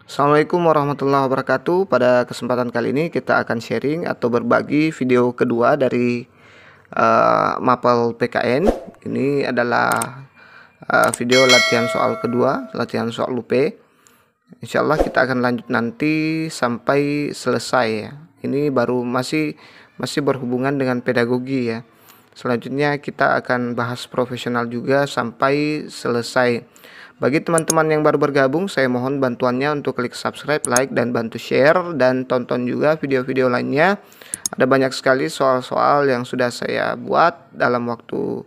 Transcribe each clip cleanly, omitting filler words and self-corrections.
Assalamualaikum warahmatullahi wabarakatuh. Pada kesempatan kali ini kita akan sharing atau berbagi video kedua dari Mapel PKN. Ini adalah video latihan soal kedua, latihan soal UP. Insya Allah kita akan lanjut nanti sampai selesai ya. Ini baru masih berhubungan dengan pedagogi ya. Selanjutnya kita akan bahas profesional juga sampai selesai. Bagi teman-teman yang baru bergabung, saya mohon bantuannya untuk klik subscribe, like, dan bantu share, dan tonton juga video-video lainnya. Ada banyak sekali soal-soal yang sudah saya buat dalam waktu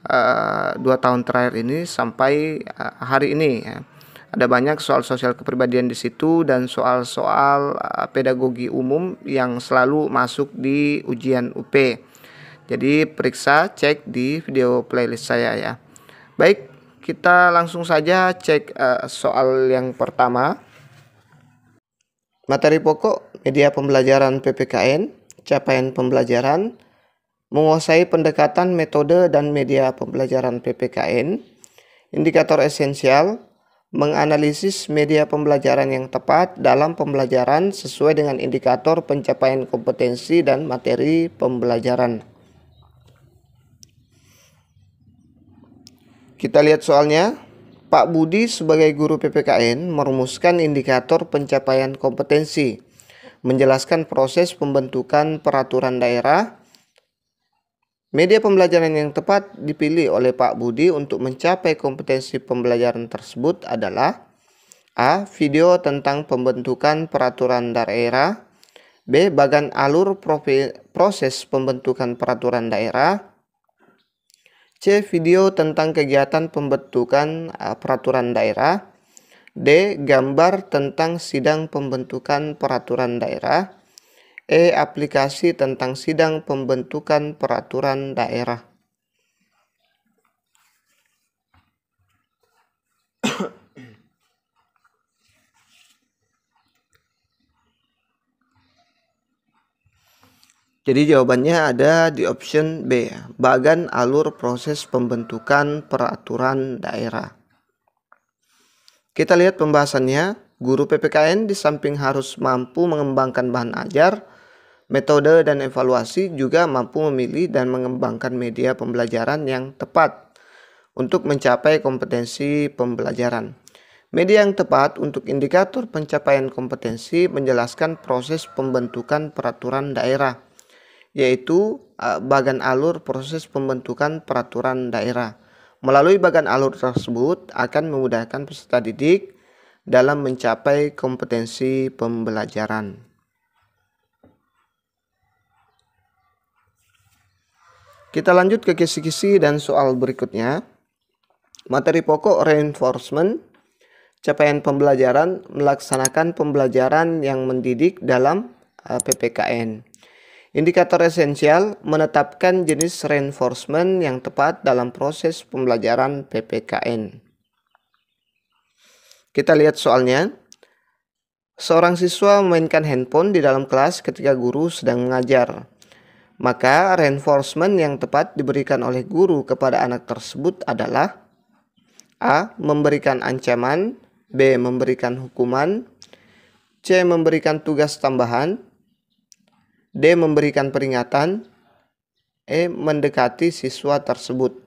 2 tahun terakhir ini sampai hari ini ya. Ada banyak soal sosial kepribadian di situ dan soal-soal pedagogi umum yang selalu masuk di ujian UP. Jadi periksa, cek di video playlist saya ya. Baik, kita langsung saja cek soal yang pertama. Materi pokok media pembelajaran PPKN, capaian pembelajaran, menguasai pendekatan metode dan media pembelajaran PPKN, indikator esensial, menganalisis media pembelajaran yang tepat dalam pembelajaran sesuai dengan indikator pencapaian kompetensi dan materi pembelajaran. Kita lihat soalnya. Pak Budi sebagai guru PPKN merumuskan indikator pencapaian kompetensi, menjelaskan proses pembentukan peraturan daerah. Media pembelajaran yang tepat dipilih oleh Pak Budi untuk mencapai kompetensi pembelajaran tersebut adalah A. Video tentang pembentukan peraturan daerah, B. Bagan alur proses pembentukan peraturan daerah, C. Video tentang kegiatan pembentukan peraturan daerah, D. Gambar tentang sidang pembentukan peraturan daerah, E. Aplikasi tentang sidang pembentukan peraturan daerah. Jadi jawabannya ada di option B, bagan alur proses pembentukan peraturan daerah. Kita lihat pembahasannya. Guru PPKN di samping harus mampu mengembangkan bahan ajar, metode dan evaluasi, juga mampu memilih dan mengembangkan media pembelajaran yang tepat untuk mencapai kompetensi pembelajaran. Media yang tepat untuk indikator pencapaian kompetensi menjelaskan proses pembentukan peraturan daerah, yaitu bagan alur proses pembentukan peraturan daerah. Melalui bagan alur tersebut akan memudahkan peserta didik dalam mencapai kompetensi pembelajaran. Kita lanjut ke kisi-kisi dan soal berikutnya. Materi pokok reinforcement, capaian pembelajaran, melaksanakan pembelajaran yang mendidik dalam PPKN. Indikator esensial, menetapkan jenis reinforcement yang tepat dalam proses pembelajaran PPKN. Kita lihat soalnya. Seorang siswa memainkan handphone di dalam kelas ketika guru sedang mengajar. Maka reinforcement yang tepat diberikan oleh guru kepada anak tersebut adalah A. Memberikan ancaman, B. Memberikan hukuman, C. Memberikan tugas tambahan, D. Memberikan peringatan, E. Mendekati siswa tersebut.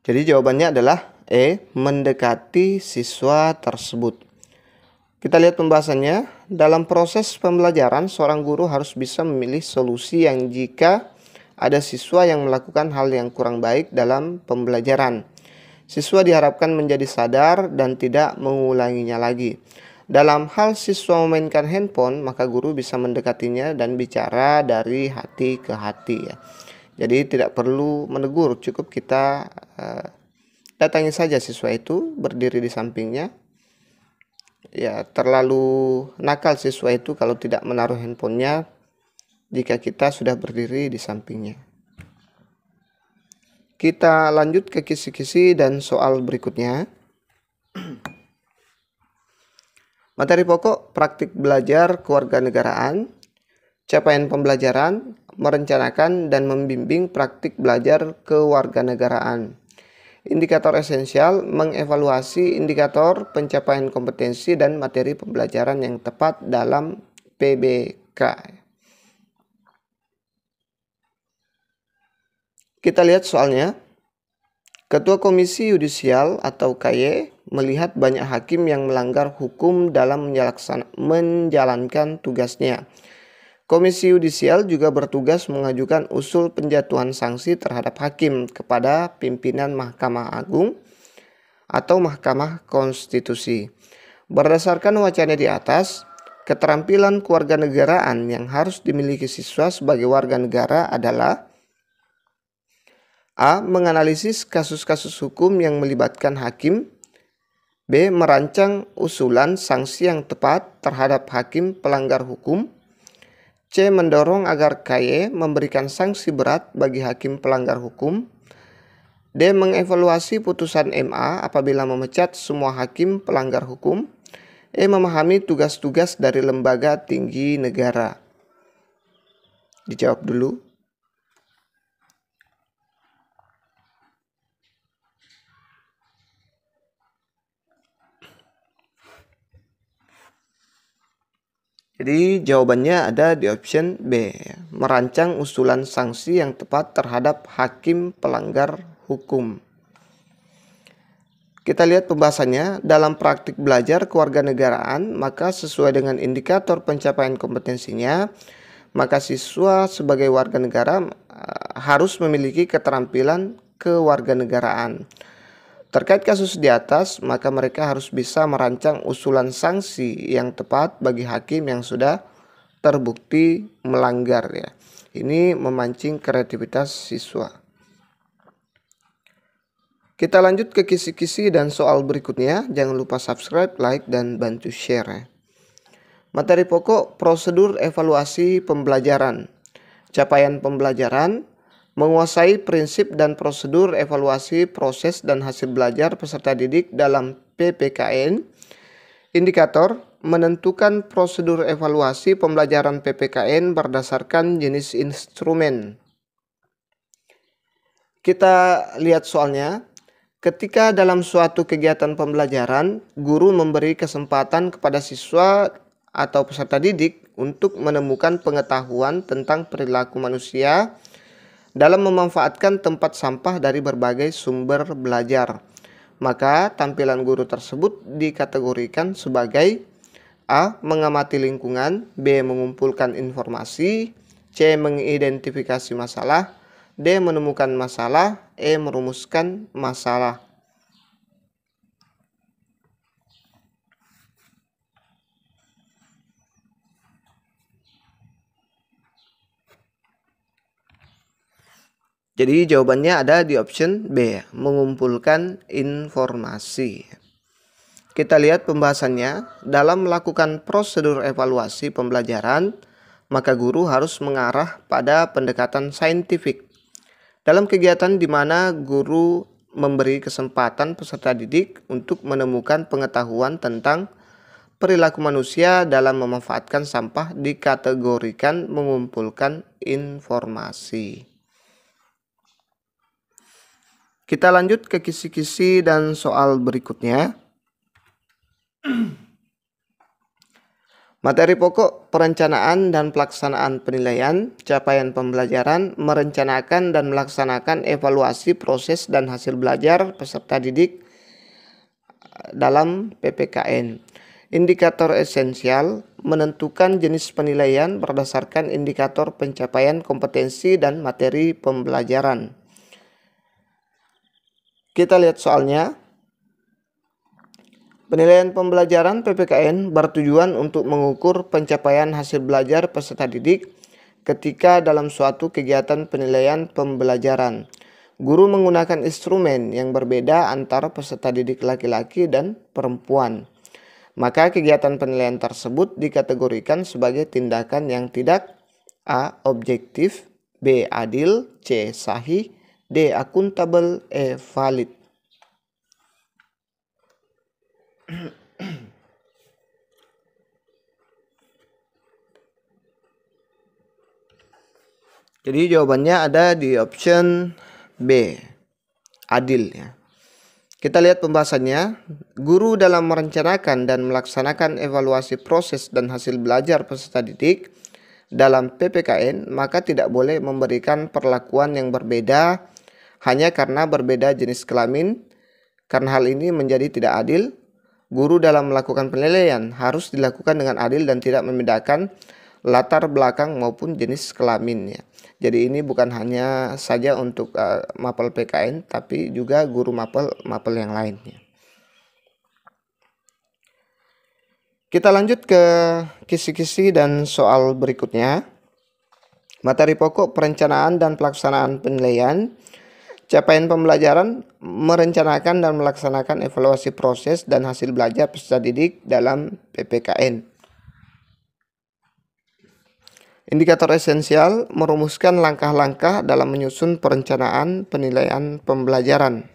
Jadi jawabannya adalah E. Mendekati siswa tersebut. Kita lihat pembahasannya. Dalam proses pembelajaran, seorang guru harus bisa memilih solusi yang jika ada siswa yang melakukan hal yang kurang baik dalam pembelajaran. Siswa diharapkan menjadi sadar dan tidak mengulanginya lagi. Dalam hal siswa memainkan handphone, maka guru bisa mendekatinya dan bicara dari hati ke hati ya. Jadi tidak perlu menegur, cukup kita datangi saja siswa itu, berdiri di sampingnya. Ya, terlalu nakal siswa itu kalau tidak menaruh handphonenya jika kita sudah berdiri di sampingnya. Kita lanjut ke kisi-kisi dan soal berikutnya. Materi pokok praktik belajar kewarganegaraan, capaian pembelajaran, merencanakan dan membimbing praktik belajar kewarganegaraan. Indikator esensial mengevaluasi indikator pencapaian kompetensi dan materi pembelajaran yang tepat dalam PBK. Kita lihat soalnya. Ketua Komisi Yudisial atau KY melihat banyak hakim yang melanggar hukum dalam menjalankan tugasnya. Komisi Yudisial juga bertugas mengajukan usul penjatuhan sanksi terhadap hakim kepada pimpinan Mahkamah Agung atau Mahkamah Konstitusi. Berdasarkan wacana di atas, keterampilan kewarganegaraan yang harus dimiliki siswa sebagai warga negara adalah A. Menganalisis kasus-kasus hukum yang melibatkan hakim. B. Merancang usulan sanksi yang tepat terhadap hakim pelanggar hukum. C. Mendorong agar KY memberikan sanksi berat bagi hakim pelanggar hukum. D. Mengevaluasi putusan MA apabila memecat semua hakim pelanggar hukum. E. Memahami tugas-tugas dari lembaga tinggi negara. Dijawab dulu. Jadi jawabannya ada di option B, merancang usulan sanksi yang tepat terhadap hakim pelanggar hukum. Kita lihat pembahasannya. Dalam praktik belajar kewarganegaraan, maka sesuai dengan indikator pencapaian kompetensinya, maka siswa sebagai warga negara harus memiliki keterampilan kewarganegaraan. Terkait kasus di atas, maka mereka harus bisa merancang usulan sanksi yang tepat bagi hakim yang sudah terbukti melanggar ya. Ini memancing kreativitas siswa. Kita lanjut ke kisi-kisi dan soal berikutnya. Jangan lupa subscribe, like, dan bantu share ya. Materi pokok prosedur evaluasi pembelajaran. Capaian pembelajaran. Menguasai prinsip dan prosedur evaluasi proses dan hasil belajar peserta didik dalam PPKN. Indikator menentukan prosedur evaluasi pembelajaran PPKN berdasarkan jenis instrumen. Kita lihat soalnya. Ketika dalam suatu kegiatan pembelajaran, guru memberi kesempatan kepada siswa atau peserta didik untuk menemukan pengetahuan tentang perilaku manusia dalam memanfaatkan tempat sampah dari berbagai sumber belajar, maka tampilan guru tersebut dikategorikan sebagai A. Mengamati lingkungan, B. Mengumpulkan informasi, C. Mengidentifikasi masalah, D. Menemukan masalah, E. Merumuskan masalah. Jadi jawabannya ada di option B, mengumpulkan informasi. Kita lihat pembahasannya. Dalam melakukan prosedur evaluasi pembelajaran, maka guru harus mengarah pada pendekatan saintifik. Dalam kegiatan di mana guru memberi kesempatan peserta didik untuk menemukan pengetahuan tentang perilaku manusia dalam memanfaatkan sampah dikategorikan mengumpulkan informasi. Kita lanjut ke kisi-kisi dan soal berikutnya. Materi pokok perencanaan dan pelaksanaan penilaian, capaian pembelajaran, merencanakan dan melaksanakan evaluasi proses dan hasil belajar peserta didik dalam PPKN. Indikator esensial menentukan jenis penilaian berdasarkan indikator pencapaian kompetensi dan materi pembelajaran. Kita lihat soalnya. Penilaian pembelajaran PPKN bertujuan untuk mengukur pencapaian hasil belajar peserta didik ketika dalam suatu kegiatan penilaian pembelajaran. Guru menggunakan instrumen yang berbeda antara peserta didik laki-laki dan perempuan. Maka kegiatan penilaian tersebut dikategorikan sebagai tindakan yang tidak A. Objektif, B. Adil, C. Sahih, D. Akuntabel, E. Valid. Jadi jawabannya ada di option B, adil ya. Kita lihat pembahasannya. Guru dalam merencanakan dan melaksanakan evaluasi proses dan hasil belajar peserta didik dalam PPKN, maka tidak boleh memberikan perlakuan yang berbeda hanya karena berbeda jenis kelamin. Karena hal ini menjadi tidak adil, guru dalam melakukan penilaian harus dilakukan dengan adil dan tidak membedakan latar belakang maupun jenis kelaminnya. Jadi ini bukan hanya saja untuk mapel PKN, tapi juga guru mapel yang lainnya. Kita lanjut ke kisi-kisi dan soal berikutnya. Materi pokok perencanaan dan pelaksanaan penilaian. Capaian pembelajaran, merencanakan dan melaksanakan evaluasi proses dan hasil belajar peserta didik dalam PPKN. Indikator esensial, merumuskan langkah-langkah dalam menyusun perencanaan penilaian pembelajaran.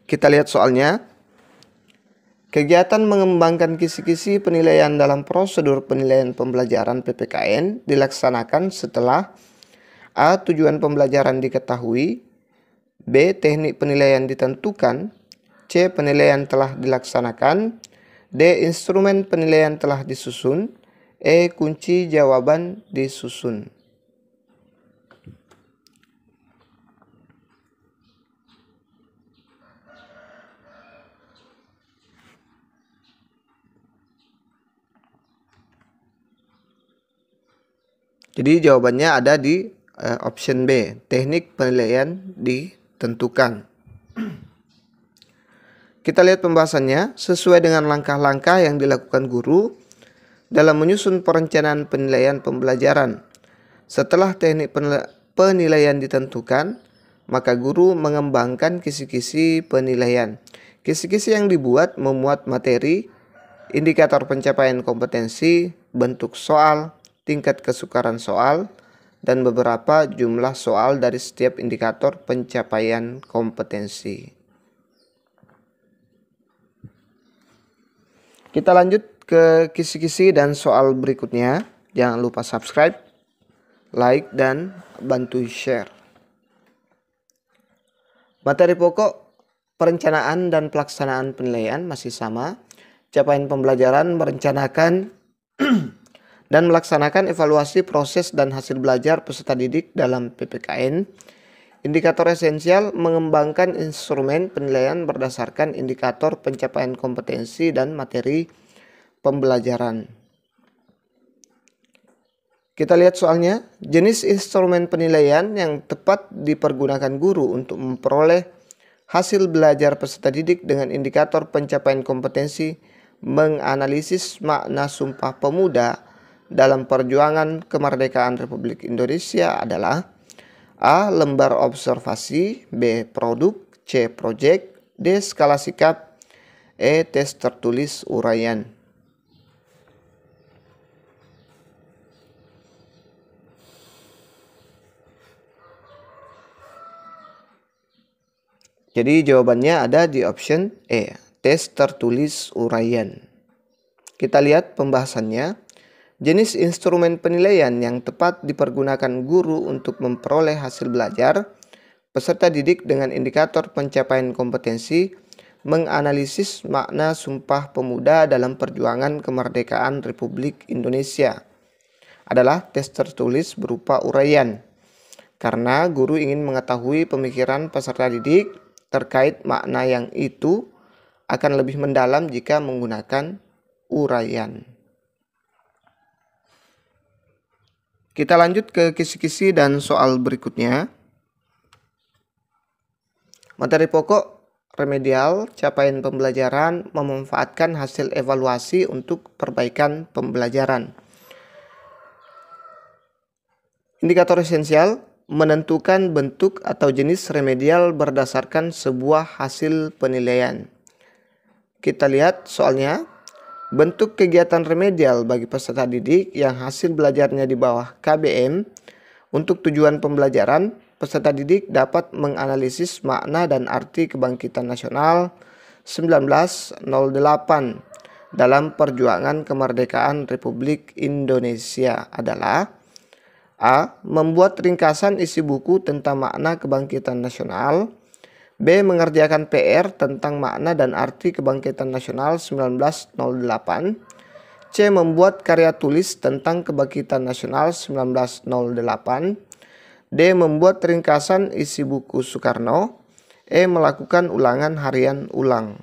Kita lihat soalnya. Kegiatan mengembangkan kisi-kisi penilaian dalam prosedur penilaian pembelajaran PPKN dilaksanakan setelah A. Tujuan pembelajaran diketahui, B. Teknik penilaian ditentukan, C. Penilaian telah dilaksanakan, D. Instrumen penilaian telah disusun, E. Kunci jawaban disusun. Jadi jawabannya ada di option B, teknik penilaian ditentukan. Kita lihat pembahasannya. Sesuai dengan langkah-langkah yang dilakukan guru dalam menyusun perencanaan penilaian pembelajaran. Setelah teknik penilaian ditentukan, maka guru mengembangkan kisi-kisi penilaian. Kisi-kisi yang dibuat memuat materi, indikator pencapaian kompetensi, bentuk soal, tingkat kesukaran soal, dan beberapa jumlah soal dari setiap indikator pencapaian kompetensi. Kita lanjut ke kisi-kisi dan soal berikutnya. Jangan lupa subscribe, like, dan bantu share. Materi pokok perencanaan dan pelaksanaan penilaian masih sama. Capaian pembelajaran, merencanakan dan melaksanakan evaluasi proses dan hasil belajar peserta didik dalam PPKN. Indikator esensial, mengembangkan instrumen penilaian berdasarkan indikator pencapaian kompetensi dan materi pembelajaran. Kita lihat soalnya. Jenis instrumen penilaian yang tepat dipergunakan guru untuk memperoleh hasil belajar peserta didik dengan indikator pencapaian kompetensi, menganalisis makna Sumpah Pemuda dalam perjuangan kemerdekaan Republik Indonesia adalah A. Lembar observasi, B. Produk, C. Projek, D. Skala sikap, E. Tes tertulis uraian. Jadi jawabannya ada di option E, tes tertulis uraian. Kita lihat pembahasannya. Jenis instrumen penilaian yang tepat dipergunakan guru untuk memperoleh hasil belajar peserta didik dengan indikator pencapaian kompetensi, menganalisis makna Sumpah Pemuda dalam perjuangan kemerdekaan Republik Indonesia adalah tes tertulis berupa uraian. Karena guru ingin mengetahui pemikiran peserta didik terkait makna yang itu akan lebih mendalam jika menggunakan uraian. Kita lanjut ke kisi-kisi dan soal berikutnya. Materi pokok remedial, capaian pembelajaran, memanfaatkan hasil evaluasi untuk perbaikan pembelajaran. Indikator esensial, menentukan bentuk atau jenis remedial berdasarkan sebuah hasil penilaian. Kita lihat soalnya. Bentuk kegiatan remedial bagi peserta didik yang hasil belajarnya di bawah KBM. Untuk tujuan pembelajaran, peserta didik dapat menganalisis makna dan arti kebangkitan nasional 1908 dalam perjuangan kemerdekaan Republik Indonesia adalah A. Membuat ringkasan isi buku tentang makna kebangkitan nasional. B. Mengerjakan PR tentang makna dan arti kebangkitan nasional 1908. C. Membuat karya tulis tentang kebangkitan nasional 1908. D. Membuat ringkasan isi buku Soekarno. E. Melakukan ulangan harian ulang.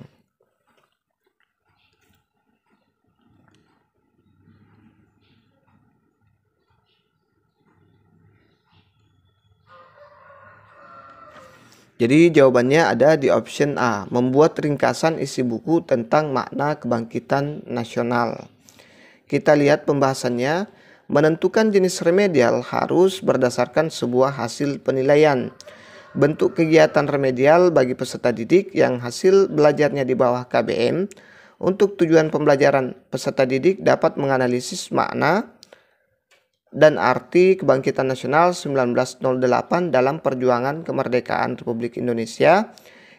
Jadi jawabannya ada di option A, membuat ringkasan isi buku tentang makna kebangkitan nasional. Kita lihat pembahasannya. Menentukan jenis remedial harus berdasarkan sebuah hasil penilaian. Bentuk kegiatan remedial bagi peserta didik yang hasil belajarnya di bawah KBM untuk tujuan pembelajaran peserta didik dapat menganalisis makna dan arti kebangkitan nasional 1908 dalam perjuangan kemerdekaan Republik Indonesia.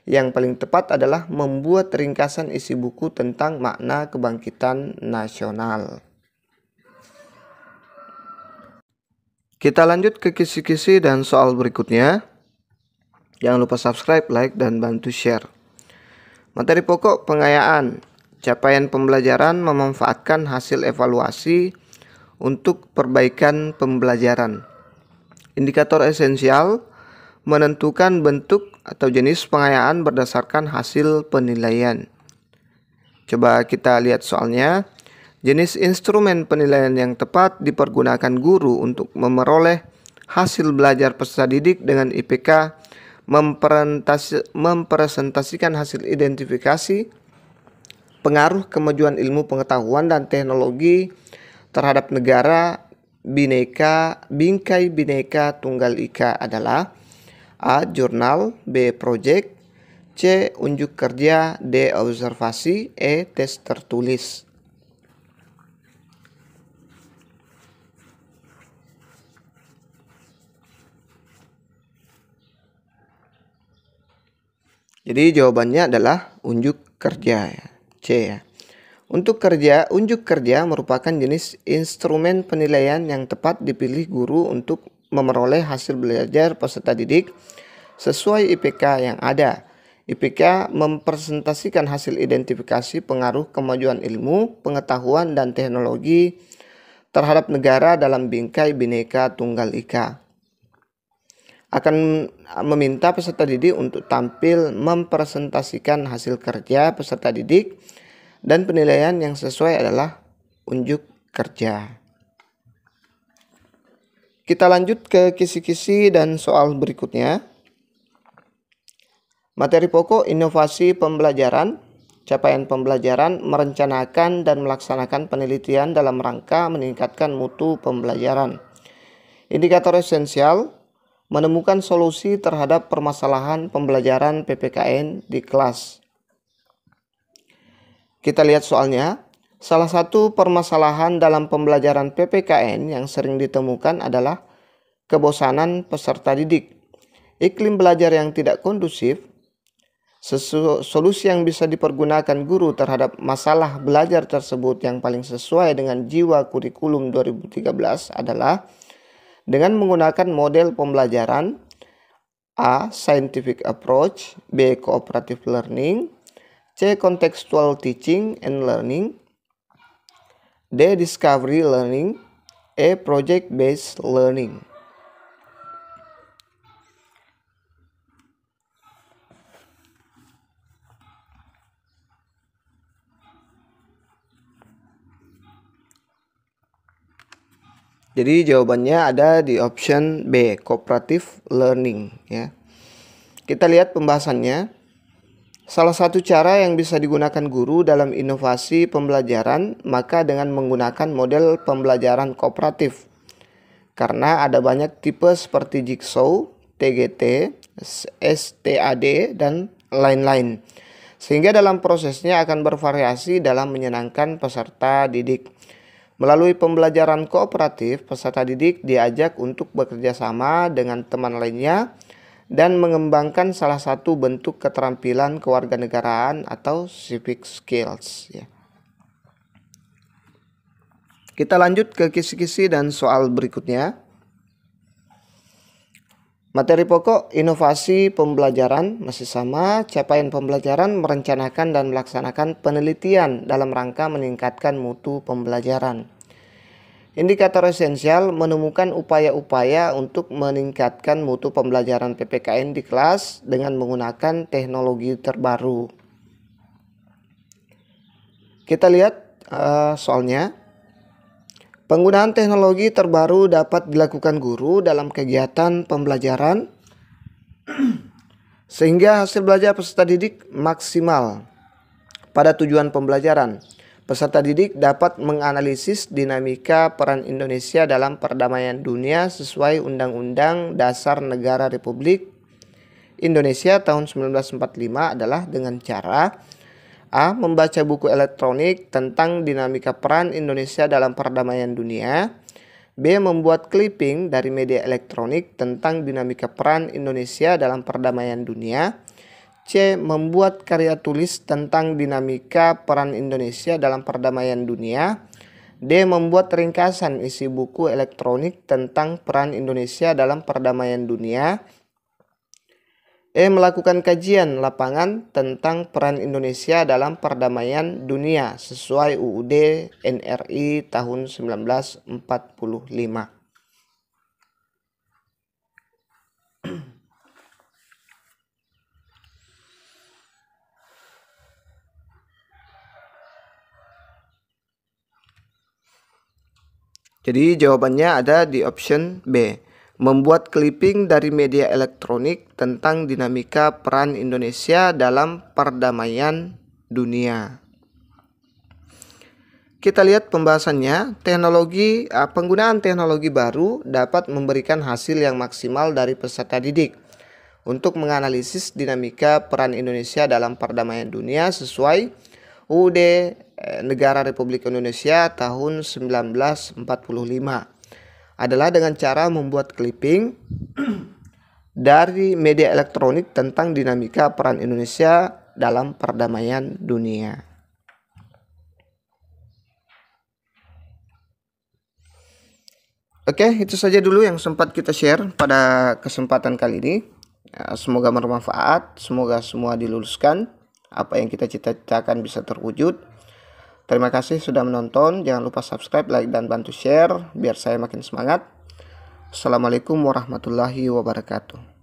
Yang paling tepat adalah membuat ringkasan isi buku tentang makna kebangkitan nasional. Kita lanjut ke kisi-kisi dan soal berikutnya. Jangan lupa subscribe, like, dan bantu share. Materi pokok pengayaan. Capaian pembelajaran memanfaatkan hasil evaluasi untuk perbaikan pembelajaran. Indikator esensial menentukan bentuk atau jenis pengayaan berdasarkan hasil penilaian. Coba kita lihat soalnya. Jenis instrumen penilaian yang tepat dipergunakan guru untuk memperoleh hasil belajar peserta didik dengan IPK mempresentasikan hasil identifikasi pengaruh kemajuan ilmu pengetahuan dan teknologi terhadap negara bingkai bineka tunggal ika adalah A. Jurnal, B. Project, C. Unjuk kerja, D. Observasi, E. Tes tertulis. Jadi jawabannya adalah unjuk kerja, ya. C ya. Unjuk kerja merupakan jenis instrumen penilaian yang tepat dipilih guru untuk memperoleh hasil belajar peserta didik sesuai IPK yang ada. IPK mempresentasikan hasil identifikasi pengaruh kemajuan ilmu, pengetahuan, dan teknologi terhadap negara dalam bingkai bineka tunggal ika. Akan meminta peserta didik untuk tampil mempresentasikan hasil kerja peserta didik dan penilaian yang sesuai adalah unjuk kerja. Kita lanjut ke kisi-kisi dan soal berikutnya. Materi pokok inovasi pembelajaran. Capaian pembelajaran merencanakan dan melaksanakan penelitian dalam rangka meningkatkan mutu pembelajaran. Indikator esensial menemukan solusi terhadap permasalahan pembelajaran PPKN di kelas. Kita lihat soalnya. Salah satu permasalahan dalam pembelajaran PPKN yang sering ditemukan adalah kebosanan peserta didik. Iklim belajar yang tidak kondusif. Solusi yang bisa dipergunakan guru terhadap masalah belajar tersebut yang paling sesuai dengan jiwa kurikulum 2013 adalah dengan menggunakan model pembelajaran A. Scientific approach, B. Cooperative learning, C. Contextual teaching and learning, D. Discovery learning, E. Project based learning. Jadi jawabannya ada di option B, cooperative learning ya. Kita lihat pembahasannya. Salah satu cara yang bisa digunakan guru dalam inovasi pembelajaran maka dengan menggunakan model pembelajaran kooperatif. Karena ada banyak tipe seperti jigsaw, TGT, STAD, dan lain-lain. Sehingga dalam prosesnya akan bervariasi dalam menyenangkan peserta didik. Melalui pembelajaran kooperatif, peserta didik diajak untuk bekerja sama dengan teman lainnya dan mengembangkan salah satu bentuk keterampilan kewarganegaraan atau civic skills. Ya. Kita lanjut ke kisi-kisi dan soal berikutnya. Materi pokok inovasi pembelajaran masih sama, capaian pembelajaran merencanakan dan melaksanakan penelitian dalam rangka meningkatkan mutu pembelajaran. Indikator esensial menemukan upaya-upaya untuk meningkatkan mutu pembelajaran PPKN di kelas dengan menggunakan teknologi terbaru. Kita lihat soalnya. Penggunaan teknologi terbaru dapat dilakukan guru dalam kegiatan pembelajaran sehingga hasil belajar peserta didik maksimal pada tujuan pembelajaran. Peserta didik dapat menganalisis dinamika peran Indonesia dalam perdamaian dunia sesuai Undang-Undang Dasar Negara Republik Indonesia tahun 1945 adalah dengan cara A. Membaca buku elektronik tentang dinamika peran Indonesia dalam perdamaian dunia. B. Membuat clipping dari media elektronik tentang dinamika peran Indonesia dalam perdamaian dunia. C. Membuat karya tulis tentang dinamika peran Indonesia dalam perdamaian dunia. D. Membuat ringkasan isi buku elektronik tentang peran Indonesia dalam perdamaian dunia. E. Melakukan kajian lapangan tentang peran Indonesia dalam perdamaian dunia sesuai UUD NRI tahun 1945. Jadi jawabannya ada di option B. Membuat clipping dari media elektronik tentang dinamika peran Indonesia dalam perdamaian dunia. Kita lihat pembahasannya. Penggunaan teknologi baru dapat memberikan hasil yang maksimal dari peserta didik untuk menganalisis dinamika peran Indonesia dalam perdamaian dunia sesuai UUD Negara Republik Indonesia tahun 1945. Adalah dengan cara membuat clipping dari media elektronik tentang dinamika peran Indonesia dalam perdamaian dunia. Oke, itu saja dulu yang sempat kita share pada kesempatan kali ini. Semoga bermanfaat, semoga semua diluluskan, apa yang kita cita-citakan bisa terwujud. Terima kasih sudah menonton. Jangan lupa subscribe, like, dan bantu share biar saya makin semangat. Assalamualaikum warahmatullahi wabarakatuh.